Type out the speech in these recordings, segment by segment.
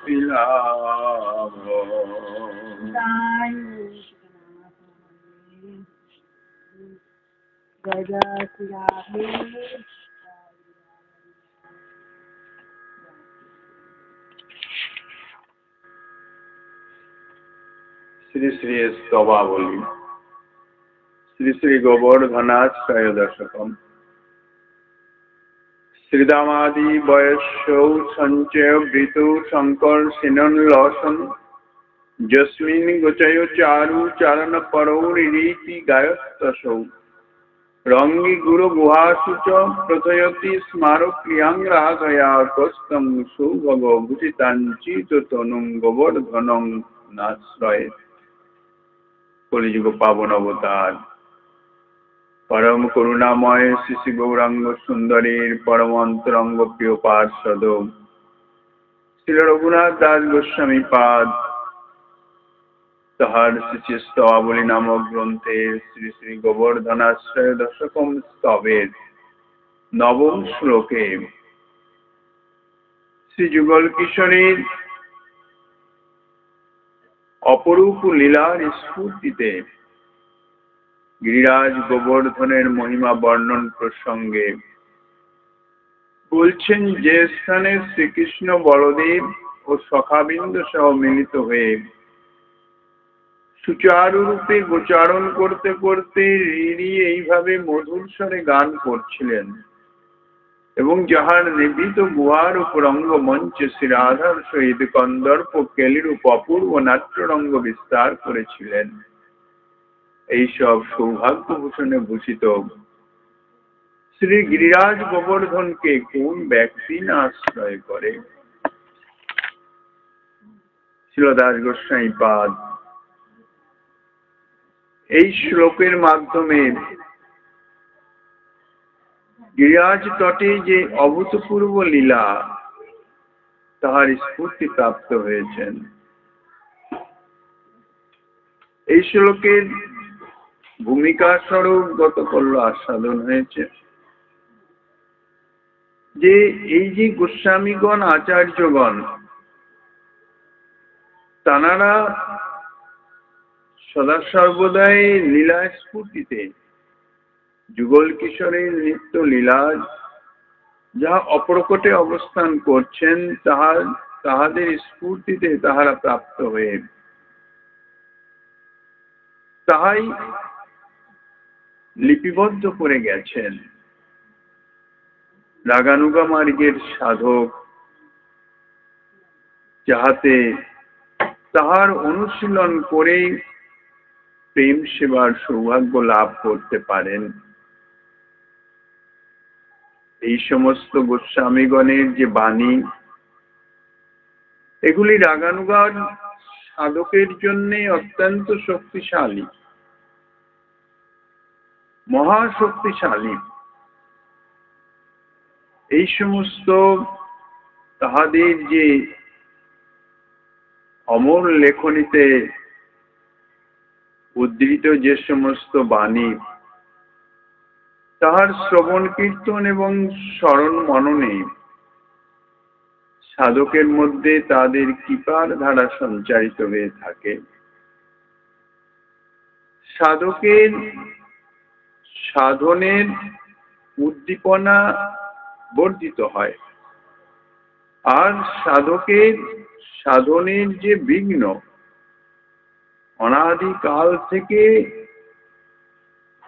মুক্তি লাভ। জয় জয় শ্রী রাধে। শ্রী শ্রী স্তবাবলী। শ্রী শ্রী গোবর্ধনাশ্রয় দশকম। শ্রীদামাদি বয়স্যৌ সঞ্চয় বৃতু শঙ্কর সিনন্লসন যস্মিন গোচয় চারু চারণ পরৌরিতি গায়স্তসৌ রঙ্গি গুরু গুহাসু চ প্রথয়তি স্মার ক্রিয়াং রাধয়া কস্তং সুভগ ভূষিতাঞ্চিত তনুং গোবর্ধনং নাশ্রয়ে। কলিযুগ পাবন অবতার পরম করুণাময় শ্রী শ্রী গৌরাঙ্গ সুন্দরীর পরম অন্তরঙ্গ প্রিয় পার্ষদ শ্রী রঘুনাথ দাস গোস্বামী পাদ তাহার শ্রী শ্রী স্তবাবলী নামক গ্রন্থের শ্রী শ্রী গোবর্ধনাশ্রয় দশকম স্তবের নবম শ্লোকে শ্রী যুগল কিশোরীর অপরূপ লীলার স্ফূর্তিতে গিরিরাজ গোবর্ধনের মহিমা বর্ণন প্রসঙ্গে বলছেন, যে স্থানে শ্রীকৃষ্ণ বলদেব ও সখাবৃন্দ সহ মিলিত হয়ে সুচারু রূপে গোচারণ করতে করতে ঋণী এইভাবে মধুর স্বরে গান করছিলেন এবং যাহার নিবিত গুহার উপর অঙ্গমঞ্চে শ্রী রাধার সহিত কন্দর্প কেলিরূপ অপূর্ব নাট্যরঙ্গ বিস্তার করেছিলেন, এইসব সৌভাগ্যভূষণে ভূষিত শ্রী গিরিরাজ গোবর্ধনকে কোন ব্যক্তি না আশ্রয় করে। শিলদাস গোস্বামী পাদ এই শ্লোকের মাধ্যমে গিরিরাজ তটে যে অভূতপূর্ব লীলা তাহার স্ফূর্তি প্রাপ্ত হয়েছেন। এই শ্লোকের ভূমিকা স্বরূপ গতকল্য আস্বাদন হয়েছে যে এই যে গোস্বামীগণ আচার্যগণ তানারা সদা সর্বদাই লীলা স্ফূর্তিতে যুগল কিশোরের নিত্য লীলা যাহা অপ্রকটে অবস্থান করছেন তাহাদের স্ফূর্তিতে তাহারা প্রাপ্ত হয়ে তাহাই লিপিবদ্ধ করে গেছেন। রাগানুগা মার্গের সাধক যাহাতে তাহার অনুশীলন করে প্রেম সেবার সৌভাগ্য লাভ করতে পারেন, এই সমস্ত গোস্বামীগণের যে বাণী এগুলি রাগানুগার সাধকের জন্য অত্যন্ত শক্তিশালী, মহাশক্তিশালী। এই সমস্ত তাহাদের যে অমর লেখনীতে উদ্ধৃত যে সমস্ত বাণী তাহার শ্রবণ কীর্তন এবং স্মরণ মননে সাধকের মধ্যে তাদের কৃপার ধারা সঞ্চারিত হয়ে থাকে। সাধকের সাধনের উদ্দীপনা বর্ধিত হয়, আর সাধকের সাধনের যে বিঘ্ন অনাদিকাল থেকে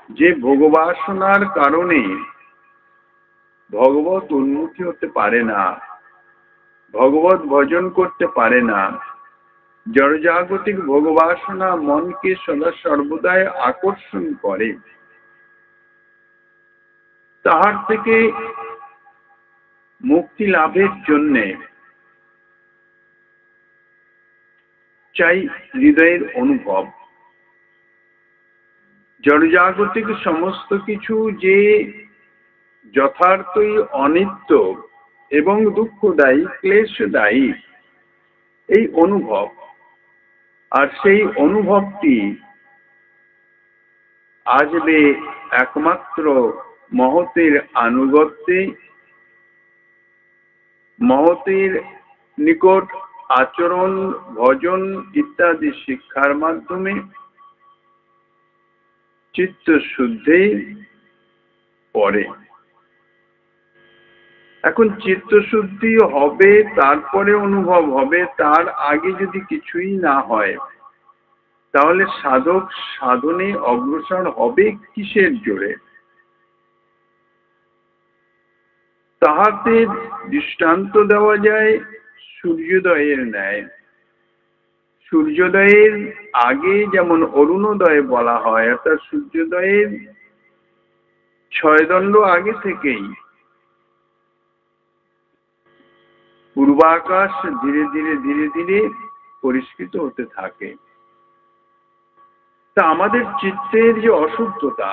যে ভোগবাসনার কারণে ভগবত উন্মুখী হতে পারে না, ভগবত ভজন করতে পারে না, জড়জাগতিক ভোগবাসনা মনকে সদা সর্বদাই আকর্ষণ করে, তাহার থেকে মুক্তি লাভের জন্যে চাই হৃদয়ের অনুভব। জড়জাগতিক সমস্ত কিছু যে যথার্থই অনিত্য এবং দুঃখদায়ী, ক্লেশদায়ী, এই অনুভব, আর সেই অনুভবটি আসবে একমাত্র মহতের আনুগত্যে, মহতের নিকট আচরণ, ভজন ইত্যাদি শিক্ষার মাধ্যমে চিত্ত শুদ্ধি পরে। এখন চিত্ত শুদ্ধি হবে, তারপরে অনুভব হবে। তার আগে যদি কিছুই না হয়, তাহলে সাধক সাধনে অগ্রসর হবে কিসের জোরে? তাহাতে দৃষ্টান্ত দেওয়া যায় সূর্যোদয়ের ন্যায়। সূর্যোদয়ের আগে যেমন অরুণোদয় বলা হয়, অর্থাৎ সূর্যোদয়ের 6 দণ্ড আগে থেকেই পূর্বাকাশ ধীরে ধীরে ধীরে ধীরে পরিষ্কৃত হতে থাকে। তা আমাদের চিত্তের যে অশুদ্ধতা,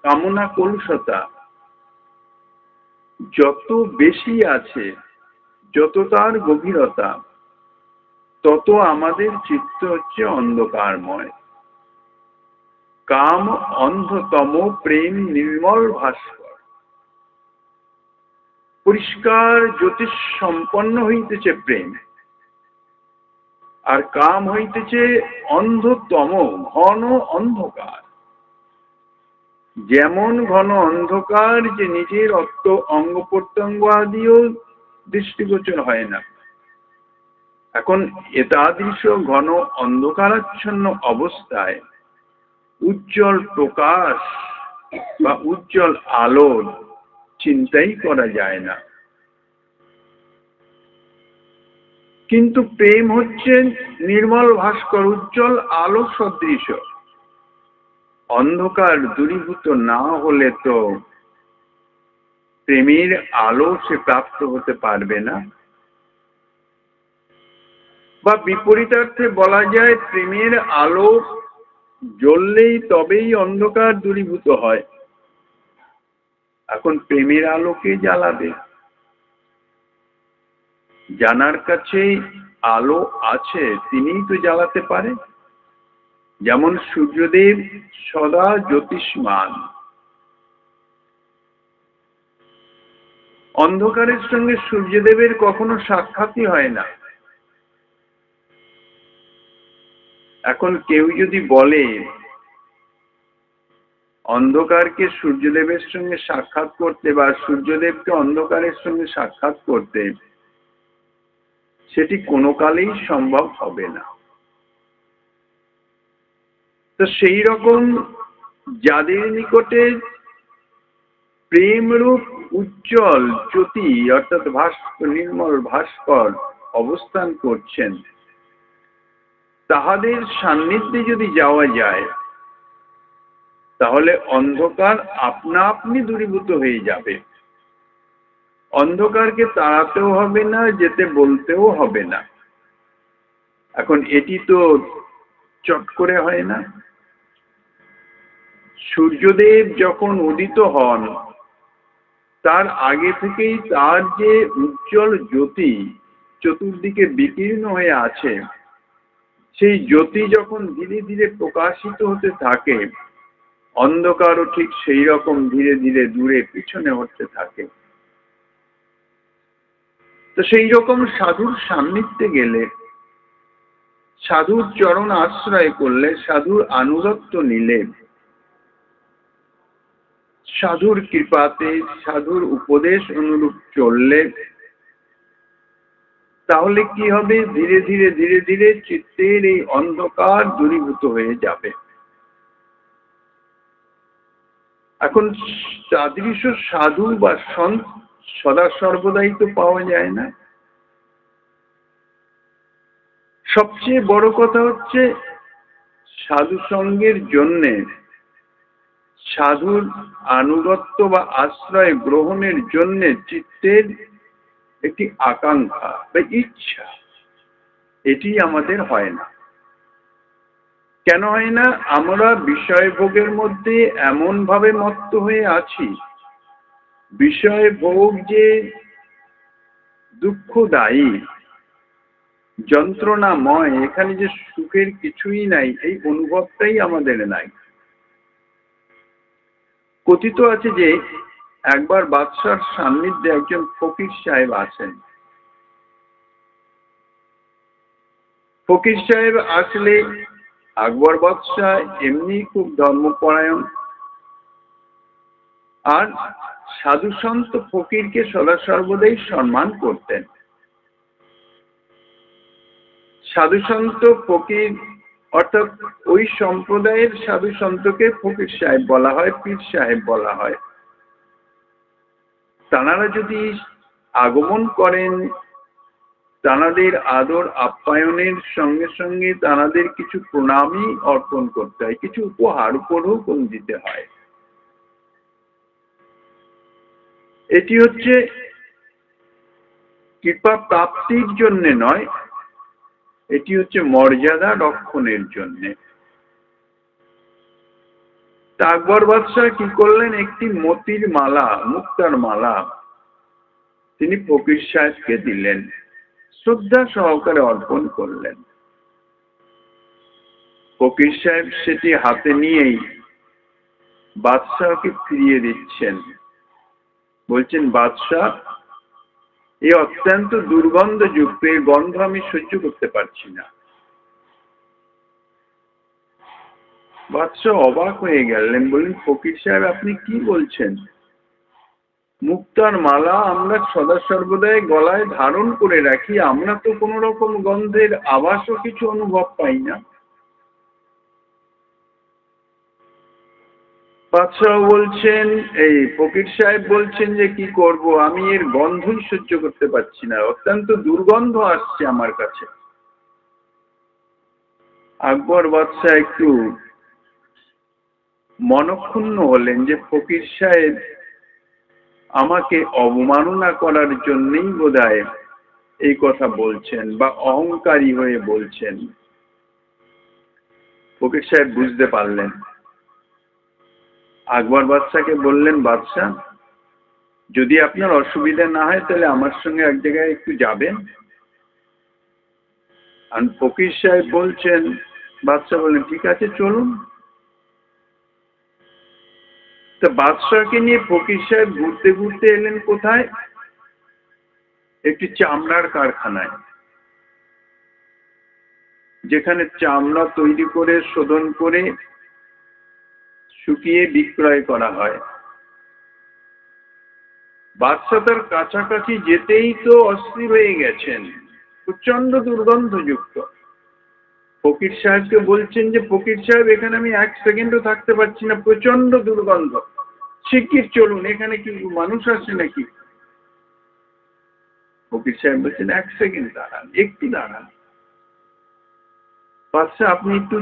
কামনা কলুষতা যত বেশি আছে, যত তার গভীরতা, তত আমাদের চিত্ত হচ্ছে অন্ধকারময়। কাম অন্ধতম, প্রেম নির্মল ভাস্কর। পরিষ্কার জ্যোতিষ সম্পন্ন হইতেছে প্রেম, আর কাম হইতেছে অন্ধতম, ঘন অন্ধকার। যেমন ঘন অন্ধকার যে নিজের অঙ্গ প্রত্যঙ্গ আদিও দৃষ্টিগোচর হয় না, এখন এতাদৃশ ঘন অন্ধকারাচ্ছন্ন অবস্থায় উজ্জ্বল প্রকাশ বা উজ্জ্বল আলোর চিন্তাই করা যায় না। কিন্তু প্রেম হচ্ছে নির্মল ভাস্কর, উজ্জ্বল আলো সদৃশ। অন্ধকার দূরীভূত না হলে তো প্রেমের আলো সে প্রাপ্ত হতে পারবে না। বা বিপরীতার্থে বলা যায়, প্রেমের আলো জ্বললেই তবেই অন্ধকার দূরীভূত হয়। এখন প্রেমের আলোকে জ্বালাবে, জানার কাছে আলো আছে তিনিই তো জ্বালাতে পারে। যেমন সূর্যদেব সদা জ্যোতিষ্মান, অন্ধকারের সঙ্গে সূর্যদেবের কখনো সাক্ষাৎই হয় না। এখন কেউ যদি বলে অন্ধকারকে সূর্যদেবের সঙ্গে সাক্ষাৎ করতে বা সূর্যদেবকে অন্ধকারের সঙ্গে সাক্ষাৎ করতে, সেটি কোনো কালেই সম্ভব হবে না। তো সেই রকম যাদের নিকটে প্রেমরূপ উজ্জ্বল জ্যোতি অর্থাৎ ভাস্কর, নির্মল ভাস্কর অবস্থান করছেন, তাহাদের সান্নিধ্যে যদি যাওয়া যায়, তাহলে অন্ধকার আপনা আপনি দূরীভূত হয়ে যাবে। অন্ধকারকে তাড়াতেও হবে না, যেতে বলতেও হবে না। এখন এটি তো চট করে হয় না। সূর্যদেব যখন উদিত হন, তার আগে থেকেই তার যে উজ্জ্বল জ্যোতি চতুর্দিকে বিকীর্ণ হয়ে আছে, সেই জ্যোতি যখন ধীরে ধীরে প্রকাশিত হতে থাকে, অন্ধকারও ঠিক সেই রকম ধীরে ধীরে দূরে পিছনে হতে থাকে। তো সেই রকম সাধুর সান্নিধ্যে গেলে, সাধুর চরণ আশ্রয় করলে, সাধুর আনুগত্য নিলে, সাধুর কৃপাতে, সাধুর উপদেশ অনুরূপ চললে, তাহলে কি হবে? ধীরে ধীরে ধীরে ধীরে চিত্তের এই অন্ধকার দূরীভূত হয়ে যাবে। এখন তাদৃশ সাধু বা সন্ত সদা সর্বদাই তো পাওয়া যায় না। সবচেয়ে বড় কথা হচ্ছে সাধু সঙ্গের জন্যে, সাধুর আনুগত্য বা আশ্রয় গ্রহণের জন্য চিত্তের একটি আকাঙ্ক্ষা বা ইচ্ছা, এটি আমাদের হয় না। কেন হয় না? আমরা বিষয় ভোগের মধ্যে এমন ভাবে মত্ত হয়ে আছি, বিষয় ভোগ যে দুঃখদায়ী, যন্ত্রণাময়, এখানে যে সুখের কিছুই নাই, এই অনুভবটাই আমাদের নাই। কথিত আছে যে একবার বাদশার সান্নিধ্যে একজন ফকির সাহেব আছেন। ফকির সাহেব আসলে আকবর বাদশাহ এমনি খুব ধর্মপরায়ণ, আর সাধু সন্ত ফকিরকে সদা সর্বদাই সম্মান করতেন। সাধু সন্ত ফকির অর্থাৎ ওই সম্প্রদায়ের সাধু সন্তকে ফকির সাহেব বলা হয়, পীর সাহেব বলা হয়। তাঁরা যদি আগমন করেন, তাঁদের আদর আপ্যায়নের সঙ্গে সঙ্গে তাঁদের কিছু প্রণামই অর্পণ করতে হয়, কিছু উপহার উপঢৌকন দিতে হয়। এটি হচ্ছে কৃপা প্রাপ্তির জন্য নয়, এটি হচ্ছে মর্যাদা রক্ষণের জন্য। আকবর বাদশাহ কি করলেন, একটি মতির মালা, মুক্তার মালা তিনি ফকির সাহেবকে দিলেন, শ্রদ্ধা সহকারে অর্পণ করলেন। ফকির সাহেব সেটি হাতে নিয়েই বাদশাহকে ফিরিয়ে দিচ্ছেন, বলছেন, বাদশাহ, এই অত্যন্ত দুর্গন্ধযুক্ত, এই গন্ধ আমি সহ্য করতে পারছি না। বাদশাহ অবাক হয়ে গেলেন, বললেন, ফকির সাহেব আপনি কি বলছেন? মুক্তার মালা আমরা সদা সর্বদাই গলায় ধারণ করে রাখি, আমরা তো কোন রকম গন্ধের আভাসও কিছু অনুভব পাই না। বাদশাহ বলছেন, এই ফকির সাহেব বলছেন যে কি করব, আমি এর গন্ধই সহ্য করতে পারছি না, অত্যন্ত দুর্গন্ধ আসছে আমার কাছে। আকবর বাদশাহ একটু মনক্ষুণ্ণ হলেন যে ফকির সাহেব আমাকে অবমাননা করার জন্যই বোধহয় এই কথা বলছেন বা অহংকারী হয়ে বলছেন। ফকির সাহেব বুঝতে পারলেন। আকবর বাদশাহকে বললেন, বাদশাহ, যদি আপনার অসুবিধা না হয় তাহলে আমার সঙ্গে এক জায়গায় একটু যাবেন। আর ফকির সাহেব বলছেন, বাদশাহ বললেন, ঠিক আছে চলুন। তা বাদশাহকে নিয়ে ফকির সাহেব ঘুরতে ঘুরতে এলেন কোথায়? একটি চামড়ার কারখানায়, যেখানে চামড়া তৈরি করে শোধন করে শুকিয়ে বিক্রয় করা হয়। বাদশাহ তার কাছাকাছি যেতেই তো অস্থির হয়ে গেছেন, প্রচন্ড দুর্গন্ধযুক্ত। ফকির সাহেবকে বলছেন যে ফকির সাহেব, এখানে আমি এক সেকেন্ডও থাকতে পারছি না, প্রচন্ড দুর্গন্ধ, শিগগির চলুন, এখানে কি মানুষ আছে নাকি? ফকির সাহেব বলছেন, এক সেকেন্ড দাঁড়ান, একটু দাঁড়ান। বাদশাহ আপনি একটু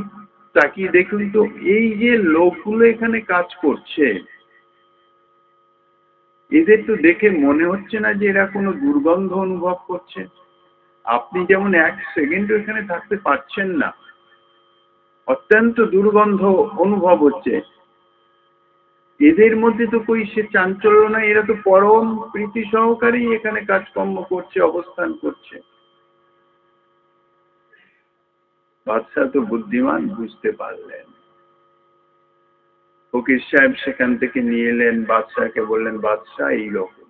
তাকিয়ে দেখুন তো, এই যে লোকগুলো এখানে কাজ করছে, এদের তো দেখে মনে হচ্ছে না যে এরা কোনো দুর্গন্ধ অনুভব করছে। আপনি যেমন এক সেকেন্ড এখানে থাকতে পারছেন না, অত্যন্ত দুর্গন্ধ অনুভব হচ্ছে। এদের মধ্যে তো কই সে চাঞ্চল্য নাই, এরা তো পরম প্রীতি সহকারেই এখানে কাজকর্ম করছে, অবস্থান করছে। বাদশাহ তো বুদ্ধিমান, বুঝতে পারলেন। ফকির সাহেব সেখান থেকে নিয়ে এলেন, বাদশাহকে বললেন, বাদশাহ, এইরকম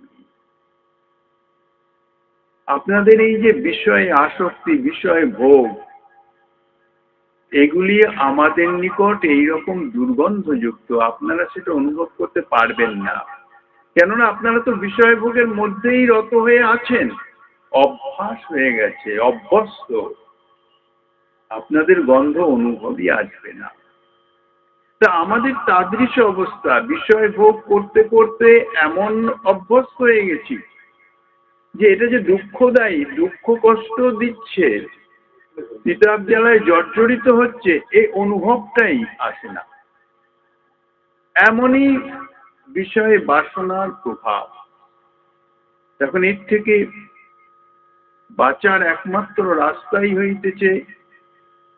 আপনাদের এই যে বিষয় আসক্তি, বিষয় ভোগ, এগুলি আমাদের নিকট এইরকম দুর্গন্ধযুক্ত, আপনারা সেটা অনুভব করতে পারবেন না, কেননা আপনারা তো বিষয় ভোগের মধ্যেই রত হয়ে আছেন, অভ্যাস হয়ে গেছে, অভ্যস্ত, আপনাদের গন্ধ অনুভবই আসবে না। তা আমাদের তাদৃশ অবস্থা, বিষয় ভোগ করতে করতে এমন অভ্যস্ত হয়ে গেছি যে এটা যে দুঃখদায়ী, দুঃখ কষ্ট দিচ্ছে, পিতাব জ্বালায় জর্জরিত হচ্ছে, এই অনুভবটাই আসে না। এমনই বিষয়ে বাসনার প্রভাব। এখন এর থেকে বাঁচার একমাত্র রাস্তাই হইতেছে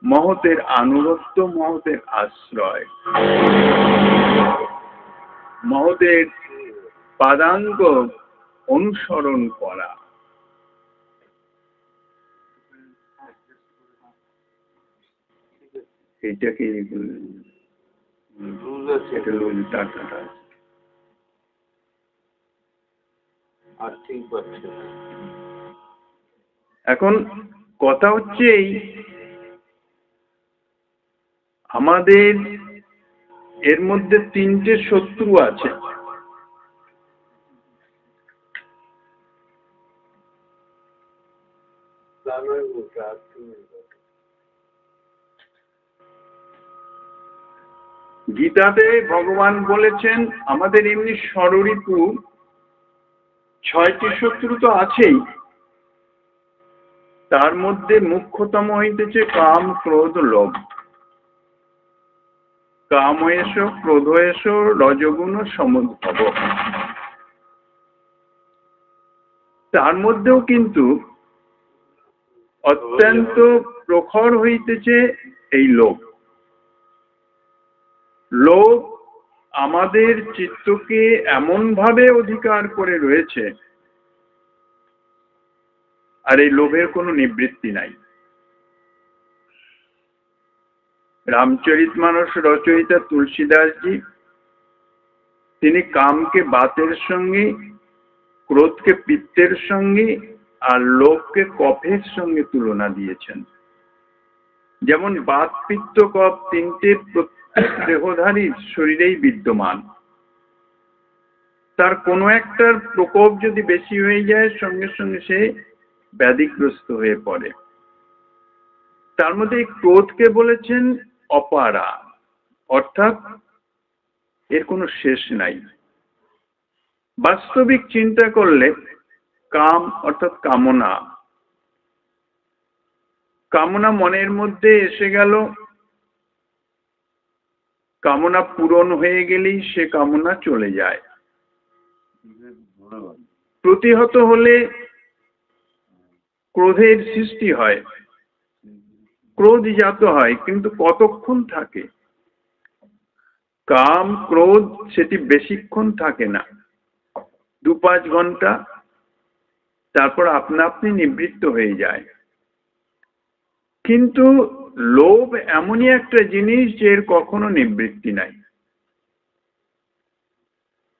মহতের আনুগত্য, মহতের আশ্রয়, মহতের পাদাঙ্গ অনুসরণ করা। এইটাকে এখন কথা হচ্ছে এই আমাদের এর মধ্যে তিনটে শত্রু আছে। গীতাতে ভগবান বলেছেন আমাদের এমনি ষড়ঋপু 6টি শত্রু তো আছেই, তার মধ্যে মুখ্যতম হইতেছে কাম, ক্রোধ, লোভ। কাম এসো, ক্রোধ এসো, রজগুণ সমুদ্ভব। তার মধ্যেও কিন্তু অত্যন্ত প্রখর হইতেছে এই লোভ। লোভ আমাদের চিত্তকে এমন ভাবে অধিকার করে রয়েছে, আর এই লোভের কোনো নিবৃত্তি নাই। রামচরিতমানস রচয়িতা তুলসীদাসজি তিনি কামকে বাতের সঙ্গে, ক্রোধকে পিত্তের সঙ্গে, আর লোভকে কফের সঙ্গে তুলনা দিয়েছেন। যেমন বাত, পিত্ত, কফ তিনটে প্রত্যেক দেহধারীর শরীরেই বিদ্যমান। তার কোনো একটার প্রকোপ যদি বেশি হয়ে যায়, সঙ্গে সঙ্গে সে ব্যাধিগ্রস্ত হয়ে পড়ে। তার মধ্যে ক্রোধকে বলেছেন অপারা, অর্থাৎ এর কোনো শেষ নাই। বাস্তবিক চিন্তা করলে কাম অর্থাৎ কামনা, কামনা মনের মধ্যে এসে গেল, কামনা পূরণ হয়ে গেলেই সে কামনা চলে যায়। প্রতিহত হলে ক্রোধের সৃষ্টি হয়, ক্রোধ জাত হয়, কিন্তু কতক্ষণ থাকে? কাম, ক্রোধ সেটি বেশিক্ষণ থাকে না, 2-5 ঘন্টা, তারপর আপনা আপনি নিবৃত্ত হয়ে যায়। কিন্তু লোভ এমনই একটা জিনিস যে এর কখনো নিবৃত্তি নাই।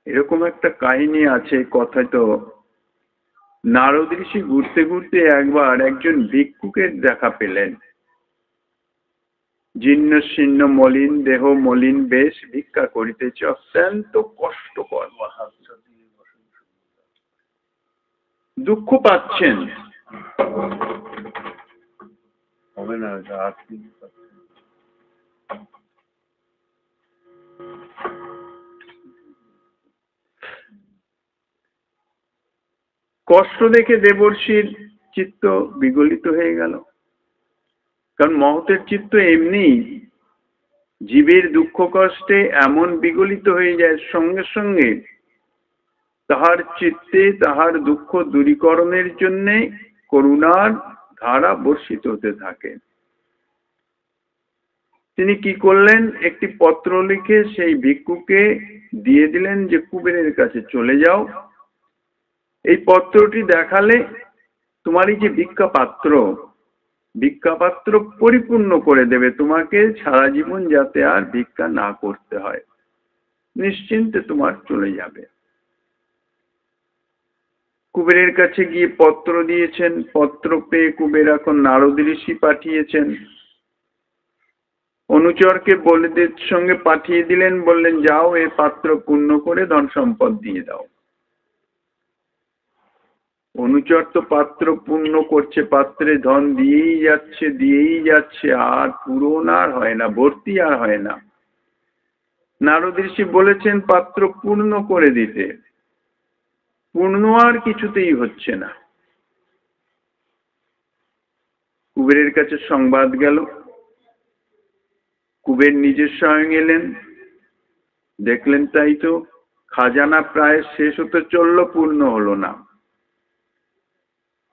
এরকম একটা কাহিনী আছে কথায়, তো নারদ ঋষি ঘুরতে ঘুরতে একবার একজন ভিক্ষুকের দেখা পেলেন। জীর্ণ শীর্ণ মলিন দেহ, মলিন বেশ, ভিক্ষা করিতেছে, অত্যন্ত কষ্টকর, দুঃখ পাচ্ছেন। কষ্ট দেখে দেবর্ষির চিত্ত বিগলিত হয়ে গেল। কারণ মহতের চিত্ত এমনি জীবের দুঃখ কষ্টে এমন বিগলিত হয়ে যায়, সঙ্গে সঙ্গে তাহার চিত্তে তাহার দুঃখ দূরীকরণের জন্য করুণার ধারা বর্ষিত হতে থাকে। তিনি কি করলেন, একটি পত্র লিখে সেই ভিক্ষুকে দিয়ে দিলেন যে কুবেরের কাছে চলে যাও, এই পত্রটি দেখালে তোমার এই যে ভিক্ষা পাত্র পরিপূর্ণ করে দেবে, তোমাকে সারা জীবন যাতে আর ভিক্ষা না করতে হয়, নিশ্চিন্তে তোমার চলে যাবে। কুবেরের কাছে গিয়ে পত্র দিয়েছেন, পত্র পেয়ে কুবের এখন নারদ ঋষি পাঠিয়েছেন, অনুচরকে বলিদের সঙ্গে পাঠিয়ে দিলেন, বললেন যাও এ পাত্র পূর্ণ করে ধন সম্পদ দিয়ে দাও। অনুচর তো পাত্র পূর্ণ করছে, পাত্রে ধন দিয়েই যাচ্ছে, আর পূরণ আর হয় না, ভর্তি আর হয় না। নারদ ঋষি বলেছেন পাত্র পূর্ণ করে দিতে, পূর্ণ আর কিছুতেই হচ্ছে না। কুবেরের কাছে সংবাদ গেল, কুবের নিজের স্বয়ং এলেন, দেখলেন তাই তো, খাজানা প্রায় শেষ হতে চলল, পূর্ণ হলো না।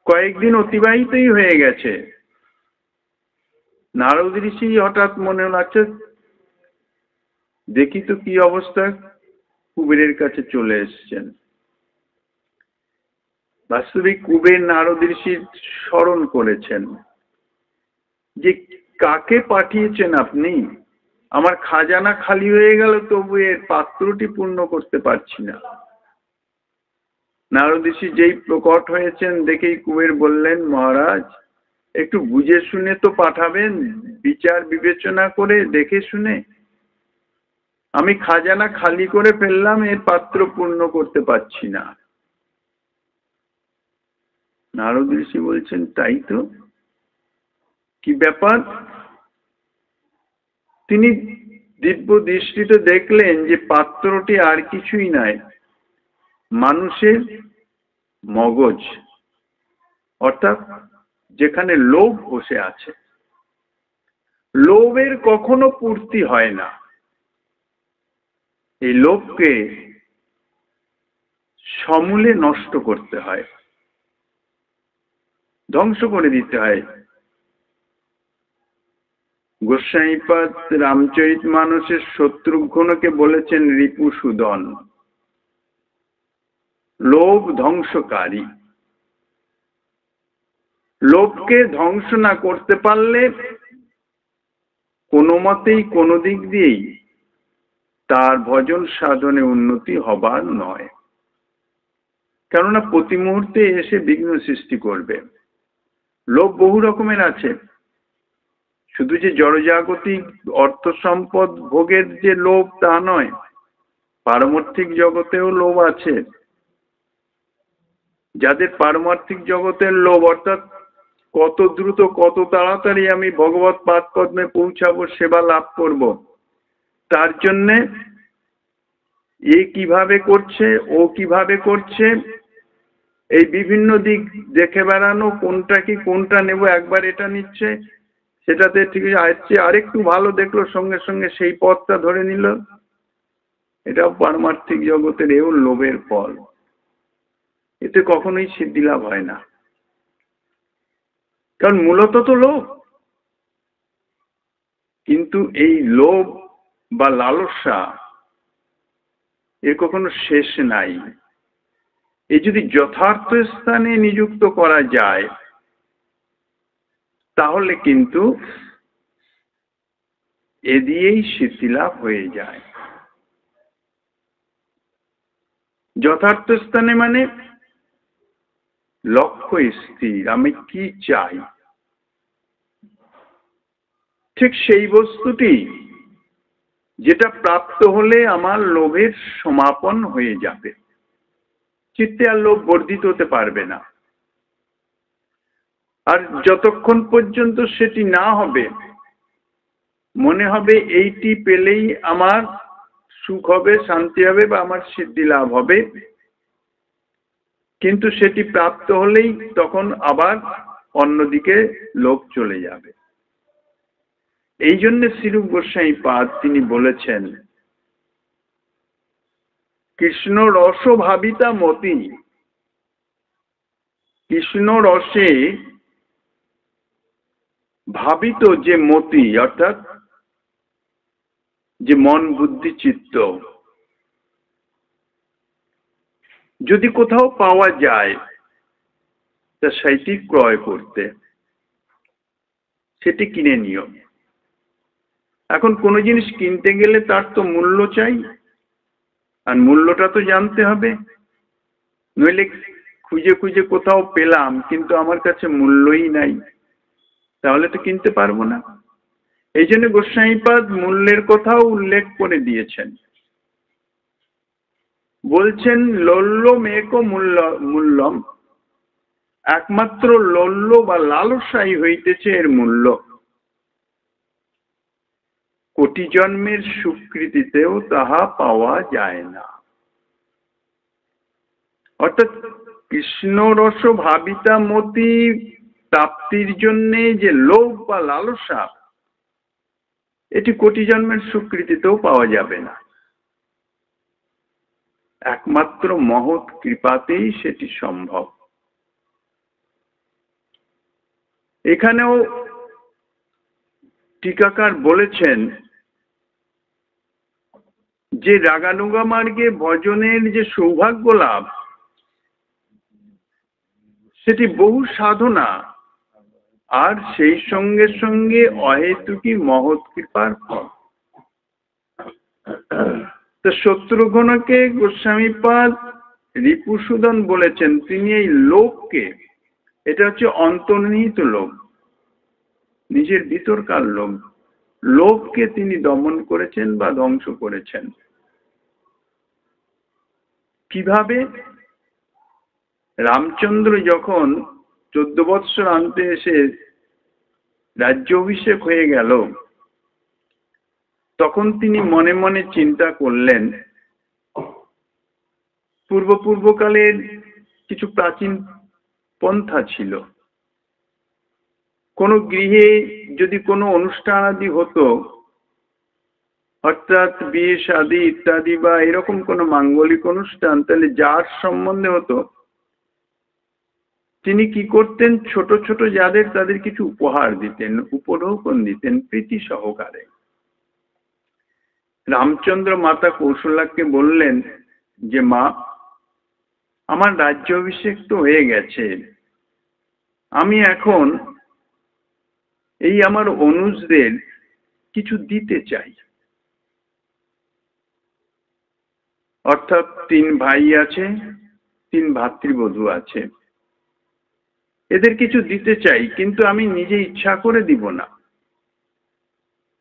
কয়েকদিন অতিবাহিতই হয়ে গেছে। নারদ ঋষি হঠাৎ মনে হল, আচ্ছা দেখি তো কি অবস্থা। কুবেরের কাছে চলে এসছেন। বাস্তবিক কুবের নারদ ঋষির স্মরণ করেছেন যে কাকে পাঠিয়েছেন আপনি, আমার খাজানা খালি হয়ে গেল, তবু এর পাত্রটি পূর্ণ করতে পারছি না। নারদ ঋষি যেই প্রকট হয়েছেন দেখেই কুবের বললেন, মহারাজ একটু বুঝে শুনে তো পাঠাবেন, বিচার বিবেচনা করে দেখে শুনে। আমি খাজানা খালি করে ফেললাম, এর পাত্র পূর্ণ করতে পারছি না। নারদ ঋষি বলছেন, তাই তো, কি ব্যাপার? তিনি দিব্য দৃষ্টিতে দেখলেন যে পাত্রটি আর কিছুই নয়, মানুষের মগজ, অর্থাৎ যেখানে লোভ বসে আছে। লোভের কখনো পূর্তি হয় না। এই লোভকে সমূলে নষ্ট করতে হয়, ধ্বংস করে দিতে হয়। গোস্বামীপাদ রামচরিতমানসের শত্রুঘ্নকে বলেছেন রিপুসূদন, লোভ ধ্বংসকারী। লোভকে ধ্বংস না করতে পারলে কোনো মতেই কোনো দিক দিয়েই তার ভজন সাধনে উন্নতি হবার নয়। কেননা প্রতি মুহূর্তে এসে বিঘ্ন সৃষ্টি করবে। লোভ বহু রকমের আছে, শুধু যে জড়জাগতিক অর্থ সম্পদ ভোগের যে লোভ তা নয়, পারমার্থিক জগতেও লোভ আছে। যাদের পারমার্থিক জগতের লোভ, অর্থাৎ কত দ্রুত কত তাড়াতাড়ি আমি ভগবত পাদ পদ্মে পৌঁছাবো, সেবা লাভ করব, তার জন্যে এ কিভাবে করছে, ও কিভাবে করছে, এই বিভিন্ন দিক দেখে বেড়ানো, কোনটা কি কোনটা নেব, একবার এটা নিচ্ছে সেটাতে ঠিক আছে, আরেকটু ভালো দেখলো সঙ্গে সঙ্গে সেই পথটা ধরে নিল। এটাও পারমার্থিক জগতের, এও লোভের ফল। এতে কখনোই সিদ্ধি লাভ হয় না, কারণ মূলত তো লোভ। কিন্তু এই লোভ বা লালসা, এর কখনো শেষ নাই। এ যদি যথার্থ স্থানে নিযুক্ত করা যায়, তাহলে কিন্তু এ দিয়েই সিদ্ধি লাভ হয়ে যায়। যথার্থ স্থানে মানে লক্ষ্য স্থির, আমি কি চাই, ঠিক সেই বস্তুটি যেটা প্রাপ্ত হলে আমার লোভের সমাপন হয়ে যাবে, চিত্তে আর লোভ বর্ধিত হতে পারবে না। আর যতক্ষণ পর্যন্ত সেটি না হবে, মনে হবে এইটি পেলেই আমার সুখ হবে, শান্তি হবে বা আমার সিদ্ধি লাভ হবে, কিন্তু সেটি প্রাপ্ত হলেই তখন আবার অন্যদিকে লোভ চলে যাবে। এই জন্য শ্রীরূপ গোস্বামীপাদ তিনি বলেছেন, কৃষ্ণ রস ভাবিতা মতি, কৃষ্ণ রসে ভাবিত যে মতি, অর্থাৎ যে মন বুদ্ধি চিত্ত, যদি কোথাও পাওয়া যায় তা সেটি ক্রয় করতে, সেটি কিনে নিও। এখন কোনো জিনিস কিনতে গেলে তার তো মূল্য চাই, আর মূল্যটা তো জানতে হবে। নইলে খুঁজে খুঁজে কোথাও পেলাম কিন্তু আমার কাছে মূল্যই নাই, তাহলে তো কিনতে পারবো না। এই জন্য গোস্বামীপাদ মূল্যের কথাও উল্লেখ করে দিয়েছেন। বলছেন লোল্যম এক মূল্যম, একমাত্র লোল্য বা লালসাই হইতেছে এর মূল্য। কোটি জন্মের স্বীকৃতিতেও তাহা পাওয়া যায় না। অর্থাৎ কৃষ্ণ রস ভাবিতা মতি প্রাপ্তির জন্যে যে লোভ বা লালসা, এটি কোটি জন্মের স্বীকৃতিতেও পাওয়া যাবে না। একমাত্র মহৎ কৃপাতেই সেটি সম্ভব। এখানেও টিকাকার বলেছেন যে রাগানুগা মার্গে ভজনের যে সৌভাগ্য লাভ, সেটি বহু সাধনা আর সেই সঙ্গে সঙ্গে অহেতুকী মহৎ কৃপার ফল। তো শত্রুঘ্নকে গোস্বামীপাদ রিপুসূদন বলেছেন, তিনি এই লোভকে, এটা হচ্ছে অন্তর্নিহিত লোভ, নিজের ভিতরকার লোভকে তিনি দমন করেছেন বা ধ্বংস করেছেন। কিভাবে? রামচন্দ্র যখন 14 বৎসর আনতে এসে রাজ্য অভিষেক হয়ে গেল, তখন তিনি মনে মনে চিন্তা করলেন, পূর্বকালের কিছু প্রাচীন পন্থা ছিল। কোনো গৃহে যদি কোনো অনুষ্ঠান আদি হতো, অর্থাৎ বিয়ে শাদী ইত্যাদি বা এরকম কোনো মাঙ্গলিক অনুষ্ঠান, তাহলে যার সম্বন্ধে হতো তিনি কি করতেন, ছোট ছোট যাদের তাদের কিছু উপহার দিতেন, উপঢৌকন দিতেন প্রীতি সহকারে। রামচন্দ্র মাতা কৌশল্যাকে বললেন যে, মা, আমার রাজ্য অভিষেক তো হয়ে গেছে, আমি এখন এই আমার অনুজদের কিছু দিতে চাই। অর্থাৎ 3 ভাই আছে, 3 ভাতৃবধূ আছে, এদের কিছু দিতে চাই, কিন্তু আমি নিজে ইচ্ছা করে দিব না।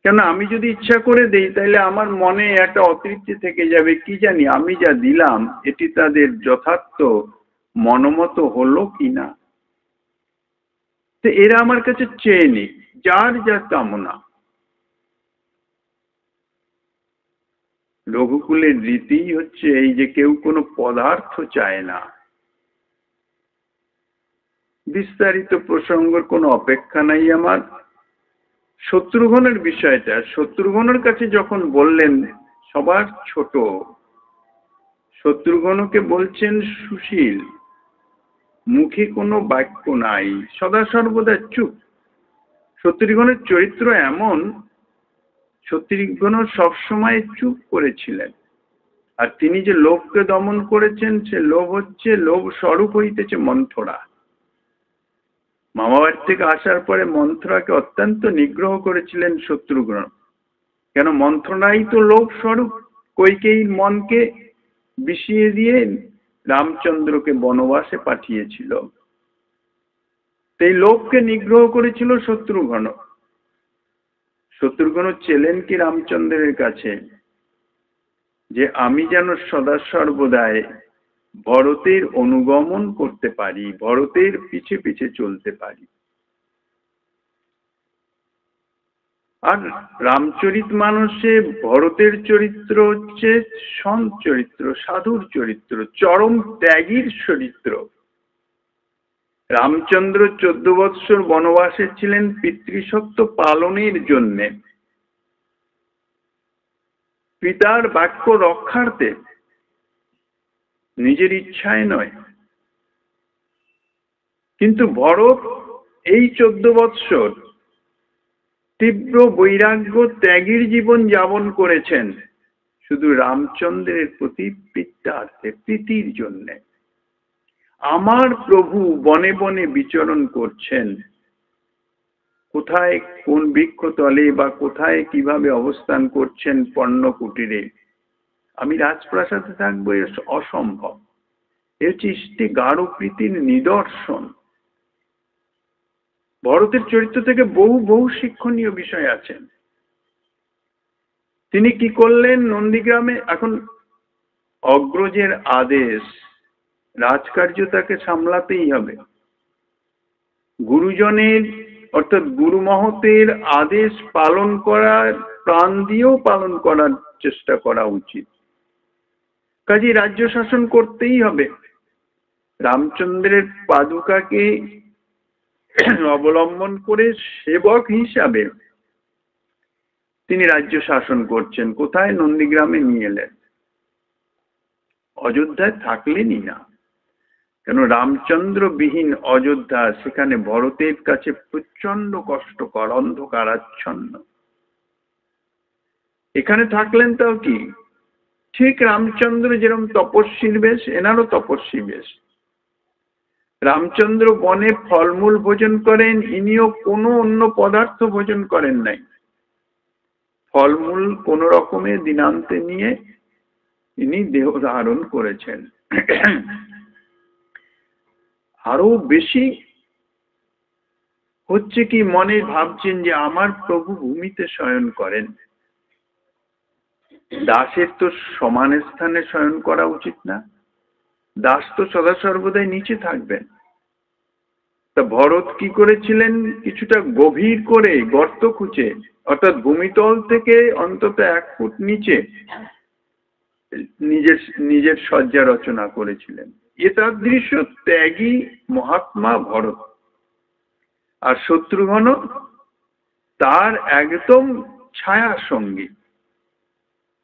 কেন, আমি যদি ইচ্ছা করে দেই তাহলে আমার মনে একটা অতৃপ্তি থেকে যাবে, কি জানি আমি যা দিলাম এটি তাদের যথার্থ মনোমত হলো কিনা। তো এরা আমার কাছে চেয়ে নি, যার যা কামনা। রঘুকুলের রীতি হচ্ছে এই যে কেউ কোনো পদার্থ চায় না। বিস্তারিত প্রসঙ্গের কোনো অপেক্ষা নাই আমার। শত্রুঘ্নের বিষয়টা, শত্রুঘ্নের কাছে যখন বললেন, সবার ছোট শত্রুঘ্নকে বলছেন সুশীল, মুখে কোনো বাক্য নাই, সদা সর্বদা চুপ। শত্রুঘ্নের চরিত্র এমন, শত্রুঘ্ন সবসময় চুপ করেছিলেন। আর তিনি যে লোভকে দমন করেছেন, সে লোভ হচ্ছে, লোভ স্বরূপ হইতেছে মন্থরা। মামাবাড়ি থেকে আসার পরে মন্থরাকে অত্যন্ত নিগ্রহ করেছিলেন শত্রুঘ্ন। কেন, মন্থরাই তো লোভ স্বরূপ। কইকেয়ীর মনকে বিষিয়ে দিয়ে রামচন্দ্রকে বনবাসে পাঠিয়েছিল। সেই লোভকে নিগ্রহ করেছিল শত্রুঘ্ন। শত্রুঘ্ন ছিলেন কি রামচন্দ্রের কাছে, যে আমি যেন সদা সর্বদাই ভরতের অনুগমন করতে পারি, ভরতের পিছে পিছে চলতে পারি। আর রামচরিতমানসে ভরতের চরিত্র হচ্ছে সন্ত চরিত্র, সাধুর চরিত্র, চরম ত্যাগীর চরিত্র। রামচন্দ্র 14 বৎসর বনবাসে ছিলেন পিতৃসত্য পালনের জন্যে, পিতার বাক্য রক্ষার্থে, নিজের ইচ্ছায় নয়। কিন্তু ভরত এই 14 বৎসর তীব্র বৈরাগ্য ত্যাগীর জীবন যাপন করেছেন শুধু রামচন্দ্রের প্রতি পিতার্থে, প্রীতির জন্য। আমার প্রভু বনে বনে বিচরণ করছেন, কোথায় কোন বৃক্ষতলে বা কোথায় কিভাবে অবস্থান করছেন পর্ণ কুটিরে, আমি রাজপ্রাসাদে থাকবো, এর অসম্ভব। এর হচ্ছে গাঢ় প্রীতির নিদর্শন। ভরতের চরিত্র থেকে বহু বহু শিক্ষণীয় বিষয় আছেন। তিনি কি করলেন, নন্দীগ্রামে, এখন অগ্রজের আদেশ, রাজকার্য তাকে সামলাতেই হবে। গুরুজনের অর্থাৎ গুরু মহতের আদেশ পালন করার, প্রাণ দিয়েও পালন করার চেষ্টা করা উচিত। কাজে রাজ্য শাসন করতেই হবে। রামচন্দ্রের পাদুকাকে অবলম্বন করে সেবক হিসাবে তিনি রাজ্য শাসন করছেন। কোথায়? নন্দীগ্রামে নিয়ে এলেন। অযোধ্যায় থাকলেনই না, কেন রামচন্দ্র বিহীন অযোধ্যা সেখানে ভরতের কাছে প্রচন্ড কষ্টকর, অন্ধকারাচ্ছন্ন। এখানে থাকলেন তাও কি, ঠিক রামচন্দ্র যেরকম তপস্বীর বেশ, এনারও তপস্বী বেশ। রামচন্দ্র বনে ফলমূল ভোজন করেন, ইনিও কোনো অন্য পদার্থ ভোজন করেন নাই। ফলমূল কোন রকমে দিনান্তে নিয়ে ইনি দেহ ধারণ করেছেন। আরো বেশি হচ্ছে কি, মনে ভাবছেন যে আমার প্রভু ভূমিতে শয়ন করেন, দাসের তো সমান স্থানে শয়ন করা উচিত না, দাস তো সদা সর্বদাই নিচে থাকবেন। তা ভরত কি করেছিলেন, কিছুটা গভীর করে গর্ত খুঁজে, অর্থাৎ ভূমিতল থেকে অন্তত 1 ফুট নিচে নিজের নিজের শয্যা রচনা করেছিলেন। এতাদৃশ ত্যাগী মহাত্মা ভরত। আর শত্রুঘ্ন তার একদম ছায়া সঙ্গী,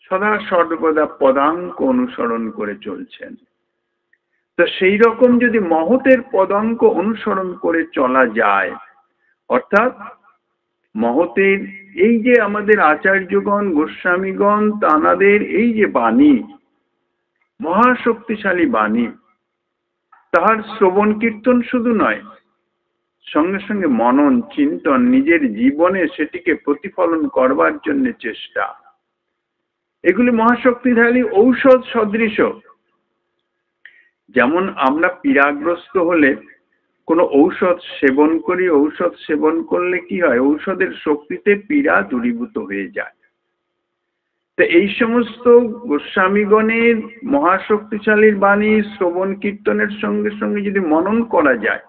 সদা সর্বদা পদাঙ্ক অনুসরণ করে চলছেন। তো সেই রকম যদি মহতের পদাঙ্ক অনুসরণ করে চলা যায়, অর্থাৎ মহতের এই যে আমাদের আচার্যগণ গোস্বামীগণ তানাদের এই যে বাণী, মহাশক্তিশালী বাণী, তাহার শ্রবণ কীর্তন শুধু নয়, সঙ্গে সঙ্গে মনন চিন্তন, নিজের জীবনে সেটিকে প্রতিফলন করবার জন্য চেষ্টা, এগুলি মহাশক্তিশালী ঔষধ সদৃশ। যেমন আমরা পীড়াগ্রস্ত হলে কোনো ঔষধ সেবন করি, ঔষধ সেবন করলে কি হয়, ঔষধের শক্তিতে পীড়া দূরীভূত হয়ে যায়। তো এই সমস্ত গোস্বামীগণের মহাশক্তিশালীর বাণী শ্রবণ কীর্তনের সঙ্গে সঙ্গে যদি মনন করা যায়,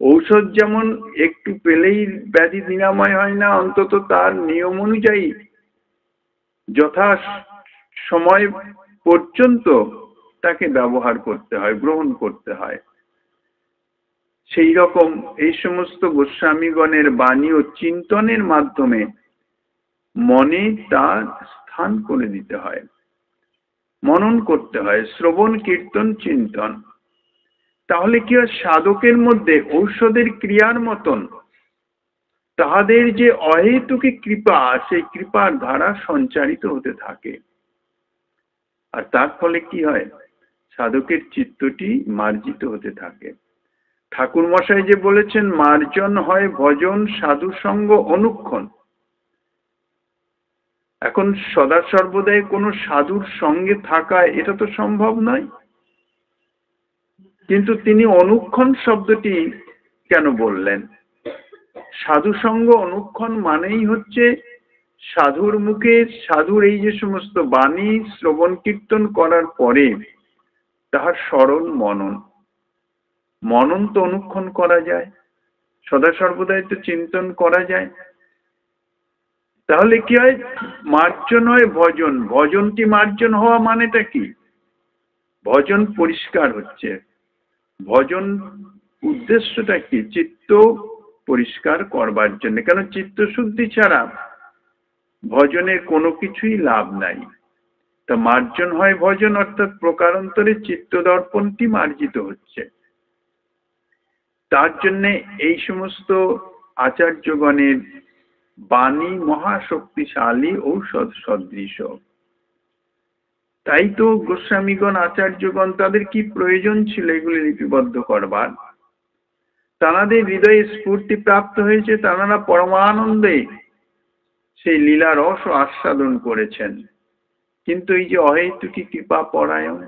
ঔষধ যেমন একটু পেলেই ব্যাধি নিরাময় হয় না, অন্তত তার নিয়ম অনুযায়ী যথা সময় পর্যন্ত তাকে ব্যবহার করতে হয়, গ্রহণ করতে হয়। সেই রকম এই সমস্ত গোস্বামীগণের বাণী ও চিন্তনের মাধ্যমে মনে তার স্থান করে দিতে হয়, মনন করতে হয়, শ্রবণ কীর্তন চিন্তন। তাহলে কি হয়, সাধকের মধ্যে ঔষধের ক্রিয়ার মতন তাহাদের যে অহেতুকী কৃপা, সেই কৃপার ধারা সঞ্চারিত হতে থাকে। আর তার ফলে কি হয়, সাধকের চিত্তটি মার্জিত হতে থাকে। ঠাকুর মশাই যে বলেছেন, মার্জন হয় ভজন সাধু সঙ্গ অনুক্ষণ। এখন সদা সর্বদাই কোনো সাধুর সঙ্গে থাকা এটা তো সম্ভব নয়, কিন্তু তিনি অনুক্ষণ শব্দটি কেন বললেন? সাধু সঙ্গ অনুক্ষণ মানেই হচ্ছে সাধুর মুখে, সাধুর এই যে সমস্ত বাণী শ্রবণ কীর্তন করার পরে তাহার স্মরণ মনন, মনন তো অনুক্ষণ করা যায়, সদা সর্বদাই তো চিন্তন করা যায়। তাহলে কি হয়, মার্জন হয় ভজন। ভজনটি মার্জন হওয়া মানেটা কি? ভজন পরিষ্কার হচ্ছে, ভজন উদ্দেশ্যটা কি? চিত্ত পরিষ্কার করবার জন্য। কেন, চিত্ত শুদ্ধি ছাড়া ভজনের কোনো কিছুই লাভ নাই। তা মার্জন হয় ভজন, অর্থাৎ প্রকারান্তরে চিত্ত দর্পণটি মার্জিত হচ্ছে। তার জন্য এই সমস্ত আচার্যগণের বাণী মহাশক্তিশালী ঔষধ সদৃশ। তাই তো গোস্বামীগণ আচার্যগণ তাদের কি প্রয়োজন ছিল এগুলি লিপিবদ্ধ করবার? তাঁদের হৃদয়ে স্ফূর্তি প্রাপ্ত হয়েছে, তাঁরা পরমানন্দে সেই লীলা রস আস্বাদন করেছেন। কিন্তু এই যে অহেতুকী কৃপা পরায়ণ,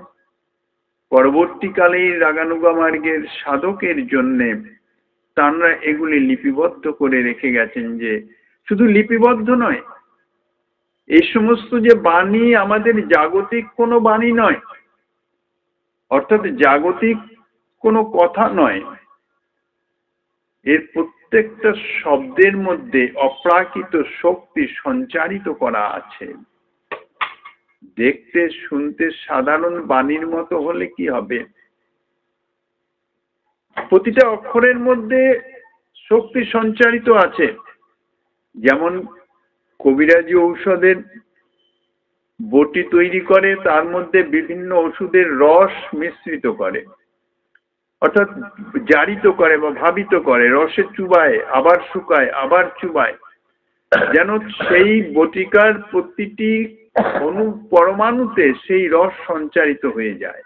পরবর্তীকালে রাগানুগা মার্গের সাধকের জন্য তাঁরা এগুলি লিপিবদ্ধ করে রেখে গেছেন। যে শুধু লিপিবদ্ধ নয়, এই সমস্ত যে বাণী আমাদের জাগতিক কোনো বাণী নয়, অর্থাৎ জাগতিক কোনো কথা নয়, এর প্রত্যেকটা শব্দের মধ্যে অপ্রাকৃত শক্তি সঞ্চারিত করা আছে। দেখতে শুনতে সাধারণ বাণীর মতো হলে কি হবে, প্রতিটা অক্ষরের মধ্যে শক্তি সঞ্চারিত আছে। যেমন কবিরাজি ঔষধের বটি তৈরি করে, তার মধ্যে বিভিন্ন ওষুধের রস মিশ্রিত করে, অর্থাৎ জারিত করে বা ভাবিত করে, রসে চুবায় আবার শুকায় আবার চুবায়, যেন সেই বটিকার প্রতিটি পরমাণুতে সেই রস সঞ্চারিত হয়ে যায়,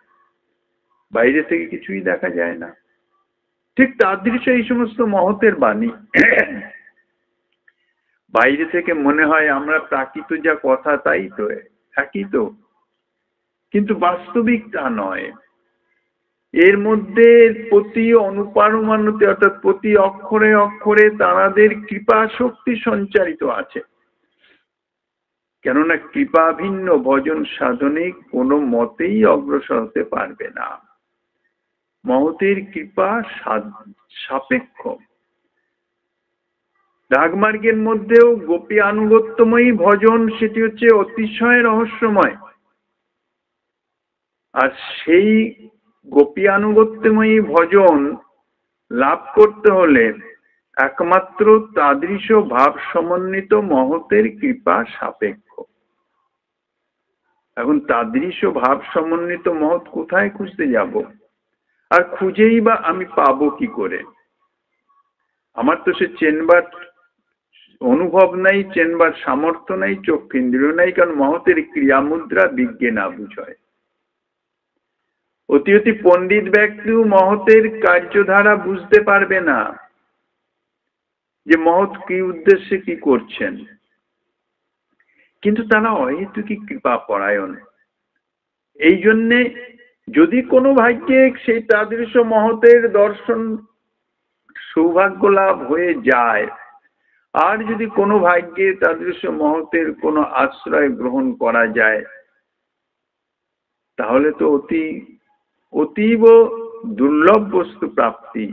বাইরে থেকে কিছুই দেখা যায় না। ঠিক তাদৃশ এই সমস্ত মহতের বাণী, বাইরে থেকে মনে হয় আমরা প্রাকৃত যা কথা তাই তো একই তো, কিন্তু বাস্তবিক তা নয়। এর মধ্যে প্রতি অনুপারমাণুতে অর্থাৎ প্রতি অক্ষরে অক্ষরে তাঁদের কৃপা শক্তি সঞ্চারিত আছে। কেননা কৃপা ভিন্ন ভজন সাধনে কোনো মতেই অগ্রসর হতে পারবে না। মহতের কৃপা সাপেক্ষ। রাগমার্গের মধ্যেও গোপী আনুগত্যময়ী ভজন, সেটি হচ্ছে অতিশয় রহস্যময়। আর সেই গোপী আনুগত্যময়ী ভজন লাভ করতে হলে একমাত্র তাদৃশ ভাব সমন্বিত মহতের কৃপা সাপেক্ষ। এখন তাদৃশ ভাব সমন্বিত মহৎ কোথায় খুঁজতে যাব? আর খুঁজেই বা আমি পাবো কি করে? আমার তো সে চেনবার অনুভব নাই, চেনবার সামর্থ্য নাই, চক্ষুইন্দ্রিয় নাই, কারণ মহতের ক্রিয়ামুদ্রা বিজ্ঞে না বুঝয়। অতি অতি পণ্ডিত ব্যক্তিও মহতের কার্যধারা বুঝতে পারবে না যে মহৎ কি উদ্দেশ্যে কি করছেন, কিন্তু তারা অহেতুকী কৃপা পরায়ণ। এই জন্যে যদি কোনো ভাগ্যে সেই তাদৃশ মহতের দর্শন সৌভাগ্য লাভ হয়ে যায়, আর যদি কোনো ভাগ্যে তাদৃশ মহতের কোনো আশ্রয় গ্রহণ করা যায়, তাহলে তো অতীব দুর্লভ বস্তু প্রাপ্তি।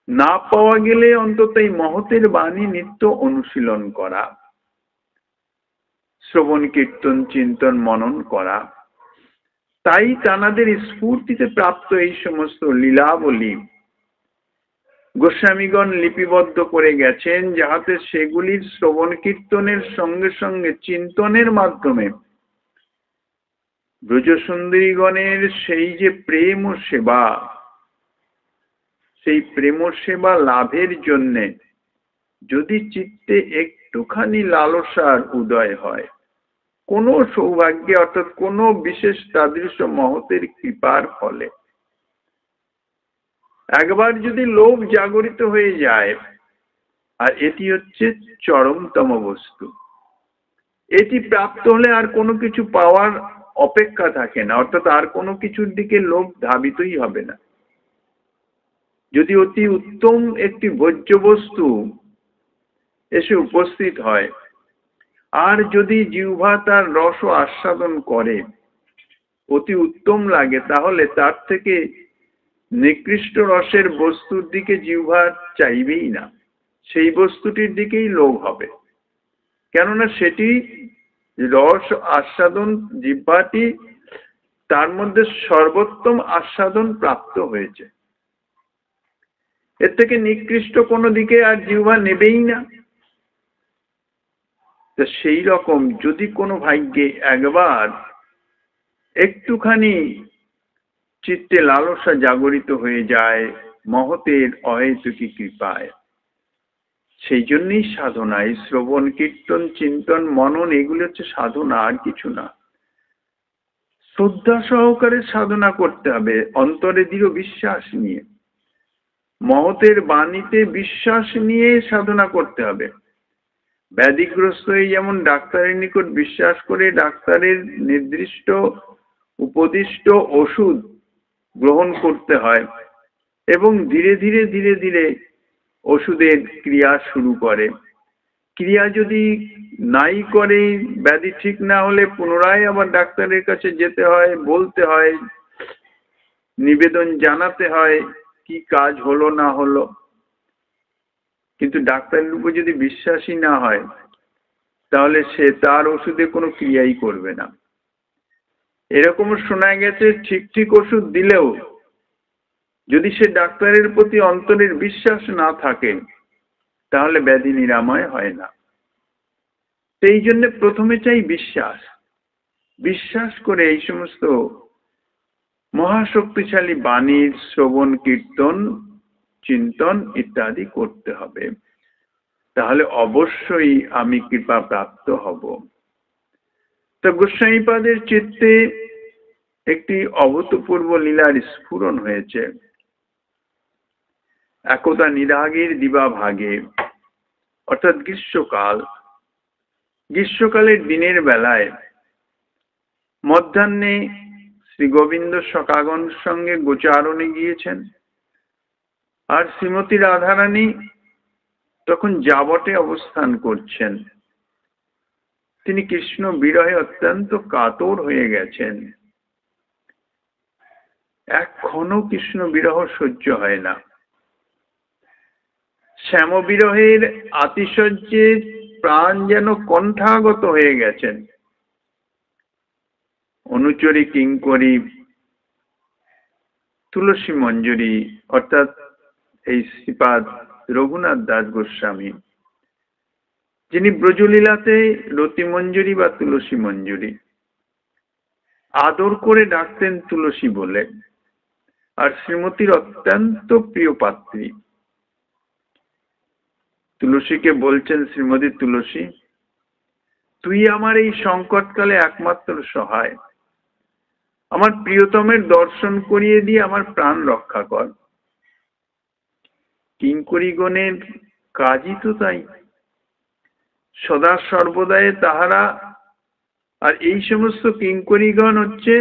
না পাওয়া গেলে অন্তত এই মহতের বাণী নিত্য অনুশীলন করা, শ্রবণ কীর্তন চিন্তন মনন করা, তাই তানাদের স্ফূর্তিতে প্রাপ্ত এই সমস্ত লীলাবলী গোস্বামীগণ লিপিবদ্ধ করে গেছেন, যাহাতে সেগুলির শ্রবণ কীর্তনের সঙ্গে সঙ্গে চিন্তনের মাধ্যমে ব্রজসুন্দরীগণের সেই যে প্রেম ও সেবা, সেই প্রেম ও সেবা লাভের জন্যে যদি চিত্তে একটুখানি লালসার উদয় হয়, কোন সৌভাগ্যে অর্থাৎ কোন বিশেষ তাদৃশ মহতের কৃপার ফলে একবার যদি লোভ জাগরিত হয়ে যায়, আর এটি হচ্ছে চরমতম বস্তু, এটি প্রাপ্ত হলে আর কোনো কিছু পাওয়ার অপেক্ষা থাকে না, অর্থাৎ আর কোনো কিছুর দিকে লোভ ধাবিতই হবে না। যদি অতি উত্তম একটি ভোজ্য বস্তু এসে উপস্থিত হয়, আর যদি জিহ্বা তার রস আস্বাদন করে, অতি উত্তম লাগে, তাহলে তার থেকে নিকৃষ্ট রসের বস্তুর দিকে জিহ্বা চাইবেই না, সেই বস্তুটির দিকেই লোভ হবে। কেননা সেটি রস আস্বাদন, জিহ্বাটি তার মধ্যে সর্বোত্তম আস্বাদন প্রাপ্ত হয়েছে, এর থেকে নিকৃষ্ট কোনো দিকে আর জিহ্বা নেবেই না। তো সেই রকম যদি কোনো ভাগ্যে একবার একটুখানি চিত্তে লালসা জাগরিত হয়ে যায় মহতের অহেতুকী কৃপায়, সেই জন্যই সাধনা, এই শ্রবণ কীর্তন চিন্তন মনন এগুলো হচ্ছে সাধনা, আর কিছু না। শ্রদ্ধা সহকারে সাধনা করতে হবে, অন্তরে দৃঢ় বিশ্বাস নিয়ে, মহতের বাণীতে বিশ্বাস নিয়ে সাধনা করতে হবে। ব্যাধিগ্রস্ত হয়ে যেমন ডাক্তারের নিকট বিশ্বাস করে ডাক্তারের নির্দিষ্ট উপদিষ্ট ওষুধ গ্রহণ করতে হয়, এবং ধীরে ধীরে ধীরে ধীরে ওষুধের ক্রিয়া শুরু করে। ক্রিয়া যদি নাই করে, ব্যাধি ঠিক না হলে পুনরায় আবার ডাক্তারের কাছে যেতে হয়, বলতে হয়, নিবেদন জানাতে হয় কি কাজ হলো না হলো। কিন্তু ডাক্তারের উপর যদি বিশ্বাসী না হয়, তাহলে সে তার ওষুধে কোনো ক্রিয়াই করবে না। এরকম শোনা গেছে, ঠিক ঠিক ওষুধ দিলেও যদি সে ডাক্তারের প্রতি অন্তরের বিশ্বাস না থাকে, তাহলে ব্যাধি নিরাময় হয় না। সেই জন্য প্রথমে চাই বিশ্বাস। বিশ্বাস করে এই সমস্ত মহাশক্তিশালী বাণীর শ্রবণ কীর্তন চিন্তন ইত্যাদি করতে হবে, তাহলে অবশ্যই আমি কৃপা প্রাপ্ত হব। তো গোস্বামীপাদের চিত্তে একটি অভূতপূর্ব লীলার স্ফুরণ হয়েছে। একদা নিরাগের দিবা ভাগে, অর্থাৎ গ্রীষ্মকালের দিনের বেলায় মধ্যাহ্নে শ্রী গোবিন্দ সখাগণ সঙ্গে গোচারণে গিয়েছেন, আর শ্রীমতী রাধারানী তখন যাবটে অবস্থান করছেন। তিনি কৃষ্ণ বিরহে অত্যন্ত কাতর হয়ে গেছেন। এখনো কৃষ্ণ বিরহ সহ্য হয় না। শ্যাম বিরহের আতিশয্যে প্রাণ যেন কণ্ঠাগত হয়ে গেছেন। অনুচরী কিঙ্করী তুলসী মঞ্জুরি অর্থাৎ এই শ্রীপাদ রঘুনাথ দাস গোস্বামী, যিনি ব্রজলীলাতে রতি মঞ্জুরি বা তুলসী মঞ্জুরি, আদর করে ডাকতেন তুলসী বলে, আর শ্রীমতীর অত্যন্ত প্রিয় পাত্রী। তুলসীকে বলছেন, শ্রীমতী তুলসী, তুই আমার এই সংকটকালে একমাত্র সহায়, আমার প্রিয়তমের দর্শন করিয়ে দিয়ে আমার প্রাণ রক্ষা কর। কিঙ্করীগণের কাজই তো তাই, সদা সর্বদায় তাহারা, আর এই সমস্ত কিঙ্করীগণ হচ্ছে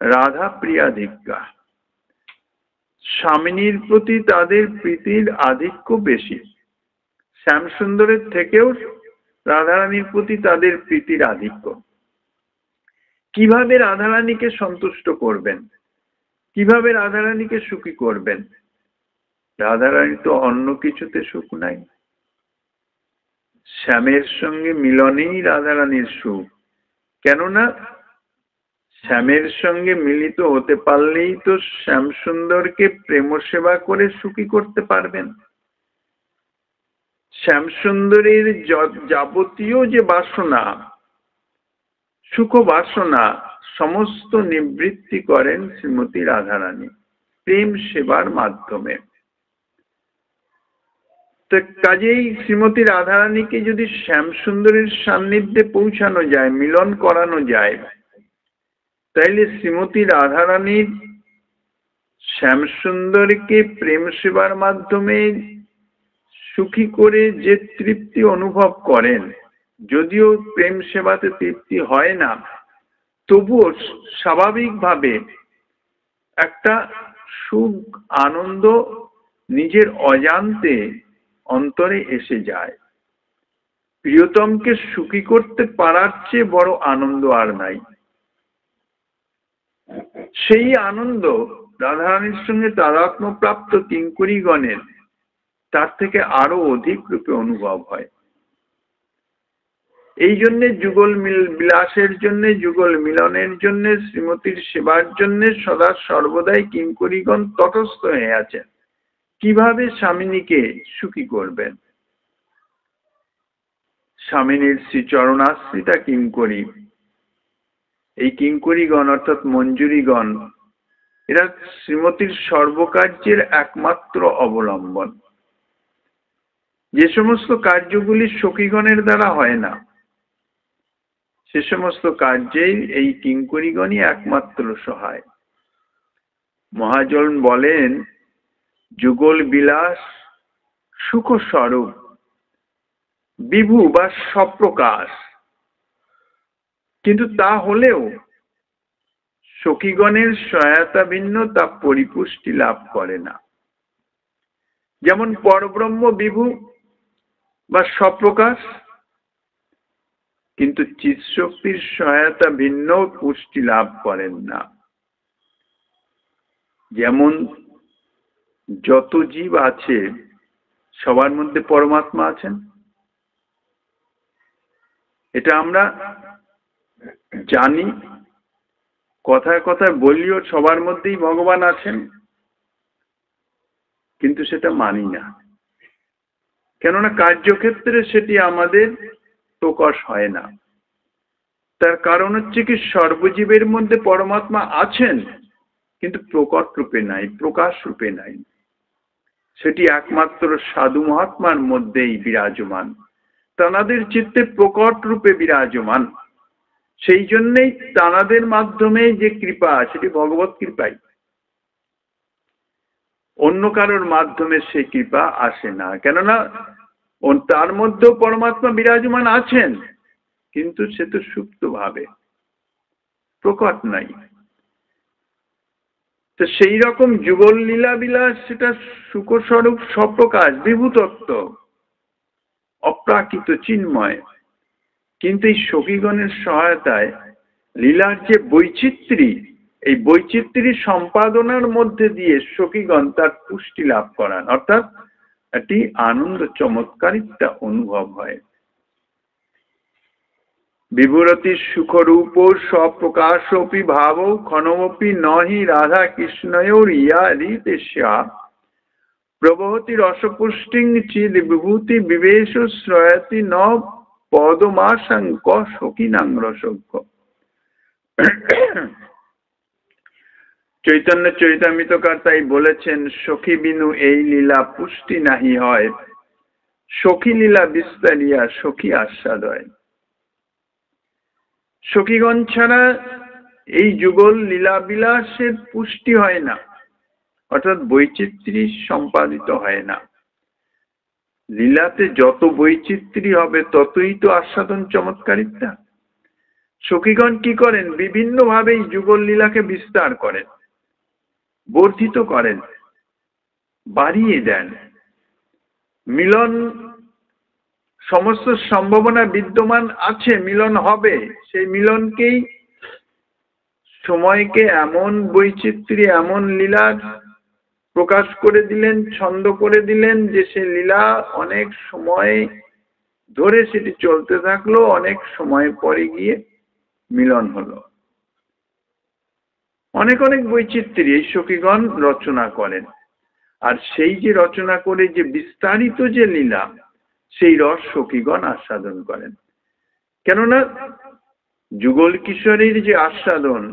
রাধা প্রিয়াধিক্যা। স্বামিনীর প্রতি তাদের প্রীতির আধিক্য বেশি। শ্যামসুন্দরের থেকেও রাধারানীর প্রতি তাদের প্রীতির আধিক্য। কিভাবে রাধারানীকে সন্তুষ্ট করবেন, কিভাবে রাধারানীকে সুখী করবেন? রাধারানী তো অন্য কিছুতে সুখ নাই। শ্যামের সঙ্গে মিলনেই রাধারানীর সুখ। কেননা শ্যামের সঙ্গে মিলিত হতে পারলেই তো শ্যামসুন্দরকে প্রেম সেবা করে সুখী করতে পারবেন। শ্যামসুন্দরের যাবতীয় যে বাসনা, সুখ বাসনা, সমস্ত নিবৃত্তি করেন শ্রীমতী রাধারানী প্রেম সেবার মাধ্যমে। তো কাজেই শ্রীমতী রাধারানীকে যদি শ্যামসুন্দরের সান্নিধ্যে পৌঁছানো যায়, মিলন করানো যায়, তাইলে শ্রীমতী রাধারানীর শ্যামসুন্দরকে প্রেম সেবার মাধ্যমে সুখী করে যে তৃপ্তি অনুভব করেন, যদিও প্রেম সেবাতে তৃপ্তি হয় না, তবুও স্বাভাবিকভাবে একটা সুখ আনন্দ নিজের অজান্তে অন্তরে এসে যায়। প্রিয়তমকে সুখী করতে পারার চেয়ে বড় আনন্দ আর নাই। সেই আনন্দ রাধারানীর সঙ্গে তাদাত্ম্য প্রাপ্ত কিঙ্করীগণের তার থেকে আরো অধিক রূপে অনুভব হয়। এই জন্যে যুগল বিলাসের জন্য, যুগল মিলনের জন্য, শ্রীমতীর সেবার জন্য সদা সর্বদাই কিঙ্করীগণ তটস্থ হয়ে আছেন। কিভাবে স্বামিনীকে সুখী করবেন? স্বামিনীর শ্রীচরণাশ্রিতা কিঙ্করী, এই কিঙ্করীগণ অর্থাৎ মঞ্জুরীগণ, এরা শ্রীমতীর সর্বকার্যের একমাত্র অবলম্বন। যে সমস্ত কার্যগুলি সখীগণের দ্বারা হয় না, সে সমস্ত কার্যেই এই কিঙ্করীগণই একমাত্র সহায়। মহাজন বলেন, যুগল বিলাস সুখ স্বরূপ বিভু বা স্বপ্রকাশ, কিন্তু তা হলেও সখীগণের সহায়তা ভিন্ন তা পরিপুষ্টি লাভ করে না। যেমন পরব্রহ্ম বিভু বা স্বপ্রকাশ, কিন্তু চিৎশক্তির সহায়তা ভিন্ন পুষ্টি লাভ করেন না। যেমন যত জীব আছে সবার মধ্যে পরমাত্মা আছেন, এটা আমরা জানি, কথায় কথায় বলিও সবার মধ্যেই ভগবান আছেন, কিন্তু সেটা মানি না। কেননা কার্যক্ষেত্রে সেটি আমাদের প্রকাশ হয় না। তার কারণ হচ্ছে কি, সর্বজীবের মধ্যে পরমাত্মা আছেন, কিন্তু প্রকট রূপে নাই, প্রকাশ রূপে নাই। সেটি একমাত্র সাধু মহাত্মার মধ্যেই বিরাজমান, তানাদের চিত্তে প্রকট রূপে বিরাজমান। সেই জন্যেই তানাদের মাধ্যমে যে কৃপা, সেটি ভগবত কৃপাই। অন্য কারোর মাধ্যমে সে কৃপা আসে না। কেননা তার মধ্যেও পরমাত্মা বিরাজমান আছেন, কিন্তু সে তো সুপ্ত ভাবে, প্রকট নাই। তো সেই রকম যুগল লীলা বিলাস সেটা সুখস্বরূপ স্বপ্রকাশ বিভূতত্ব অপ্রাকৃত চিন্ময়, কিন্তু এই সখীগণের সহায়তায় লীলার যে বৈচিত্র্য, এই বৈচিত্র্য সম্পাদনার মধ্যে দিয়ে সখীগণ তার পুষ্টি লাভ করান, অর্থাৎ একটি আনন্দ চমৎকারিতা অনুভব হয়। বিভূরতি সুখরূপ স্বপ্রকাশপি ভাব ক্ষণমপি নহি রাধা কৃষ্ণয়োর ইয়া রীতেস্যা প্রবহতি রসপুষ্টিং চিদ বিভূতি বিবেশ শ্রয়তি ন পদমাশঙ্ক সখীনাং রসজ্ঞ। চৈতন্য চরিতামৃতকার তাই বলেছেন, সখী বিনু এই লীলা পুষ্টি নাহি হয়, সখী লীলা বিস্তারিয়া সখী আস্বাদয়। সখীগণ ছাড়া এই যুগল লীলা বিলাসের পুষ্টি হয় না, অর্থাৎ বৈচিত্র্য সম্পাদিত হয় না। লীলাতে যত বৈচিত্র্য হবে ততই তো আস্বাদন চমৎকারিতা। সখীগণ কি করেন, বিভিন্ন ভাবে এই যুগল লীলাকে বিস্তার করেন, বর্ধিত করেন, বাড়িয়ে দেন। মিলন সমস্ত সম্ভাবনা বিদ্যমান আছে, মিলন হবে, সেই মিলনকেই সময়কে এমন বৈচিত্র্য এমন লীলার প্রকাশ করে দিলেন, ছন্দ করে দিলেন যে সে লীলা অনেক সময় ধরে সেটি চলতে থাকলো, অনেক সময় পরে গিয়ে মিলন হলো। অনেক অনেক বৈচিত্র্য এই সখীগণ রচনা করেন, আর সেই যে রচনা করে যে বিস্তারিত যে লীলা, সেই রস সখীগণ আস্বাদন করেন। কেননা যুগল কিশোরীর যে আস্বাদন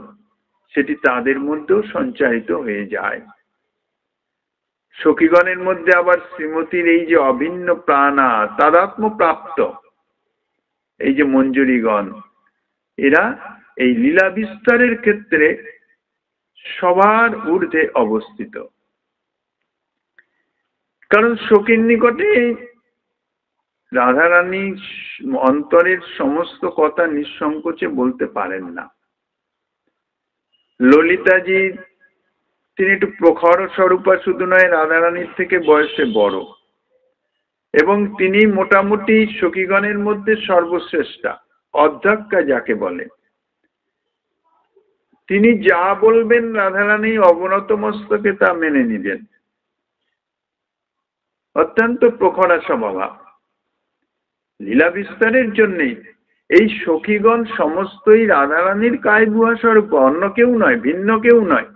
সেটি তাদের মধ্যেও সঞ্চারিত হয়ে যায়। সখীগণের মধ্যে আবার শ্রীমতীর এই যে অভিন্ন প্রাণা তাদাত্ম প্রাপ্ত এই যে মঞ্জুরিগণ, এরা এই লীলা বিস্তারের ক্ষেত্রে সবার ঊর্ধ্বে অবস্থিত। কারণ সখীর নিকটে রাধারানী অন্তরের সমস্ত কথা নিঃসংকোচে বলতে পারেন না। ললিতাজি তিনি একটু প্রখর স্বরূপা শুধু নয়, রাধারানীর থেকে বয়সে বড়, এবং তিনি মোটামুটি সখীগণের মধ্যে সর্বশ্রেষ্ঠা, অধ্যক্ষা যাকে বলে। তিনি যা বলবেন রাধারানী অবনত মস্তকে তা মেনে নিবেন, অত্যন্ত প্রখরা স্বভাব। লীলা বিস্তারের জন্যই এই সখীগণ সমস্তই রাধারানীর কায়গুহা স্বরূপ, অন্য কেউ নয়, ভিন্ন কেউ নয়।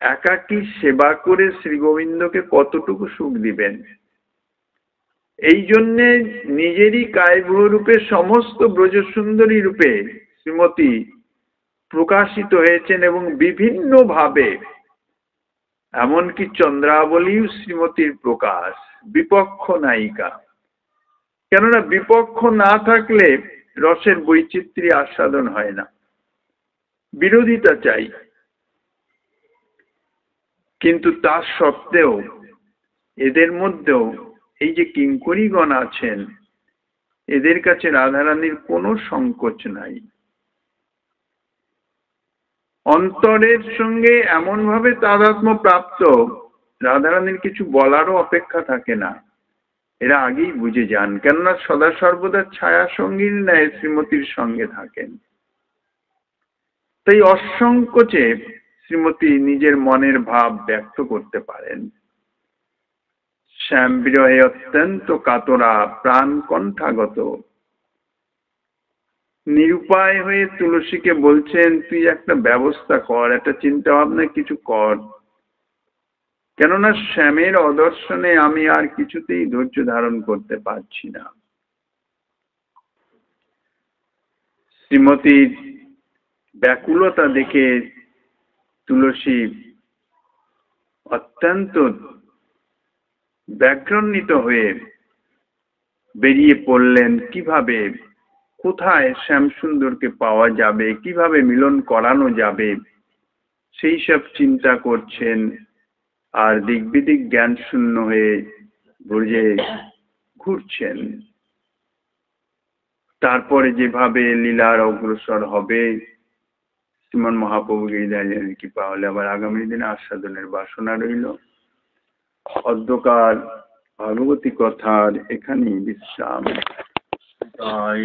একাকী সেবা করে শ্রী গোবিন্দকে কতটুকু সুখ দিবেন, এই জন্যে নিজেরই কায়গুহ রূপে সমস্ত ব্রজসুন্দরী রূপে শ্রীমতী প্রকাশিত হয়েছেন, এবং বিভিন্ন ভাবে এমনকি চন্দ্রাবলী শ্রীমতীর প্রকাশ, বিপক্ষ নায়িকা। কেননা বিপক্ষ না থাকলে রসের বৈচিত্র্য আস্বাদন হয় না, বিরোধিতা চাই। কিন্তু তা সত্ত্বেও এদের মধ্যেও এই যে কিঙ্করীগণ আছেন, এদের কাছে রাধারানীর কোনো সংকোচ নাই। অন্তরের সঙ্গে এমন ভাবে তাদাত্ম্য প্রাপ্ত, রাধারানীর কিছু বলারও অপেক্ষা থাকে না, এরা আগেই বুঝে যান। কেননা সদা সর্বদা ছায়া সঙ্গীর ন্যায় শ্রীমতীর সঙ্গে থাকেন, তাই অসংকোচে শ্রীমতী নিজের মনের ভাব ব্যক্ত করতে পারেন। শ্যাম বিরহে অত্যন্ত কাতরা, প্রাণ কণ্ঠাগত, নিরুপায় হয়ে তুলসীকে বলছেন, তুই একটা ব্যবস্থা কর, একটা চিন্তা ভাবনা কিছু কর, কেননা শ্যামের অদর্শনে আমি আর কিছুতেই ধৈর্য ধারণ করতে পারছি না। শ্রীমতীর ব্যাকুলতা দেখে তুলসী অত্যন্ত ব্যাঘ্রান্বিত হয়ে বেরিয়ে পড়লেন। কিভাবে, কোথায় শ্যামসুন্দরকে পাওয়া যাবে, কিভাবে মিলন করানো যাবে, সেই সব চিন্তা করছেন। আর দিক বিদিক জ্ঞান শূন্য হয়ে ব্রজে ঘুরছেন। তারপরে যেভাবে লীলার অগ্রসর হবে শ্রীমন মহাপ্রভু গিরিধারীর কৃপা হলে আবার আগামী দিনে আস্বাদনের বাসনা রইল। অদ্যকার ভগবতী কথার এখানেই বিশ্রাম। তাই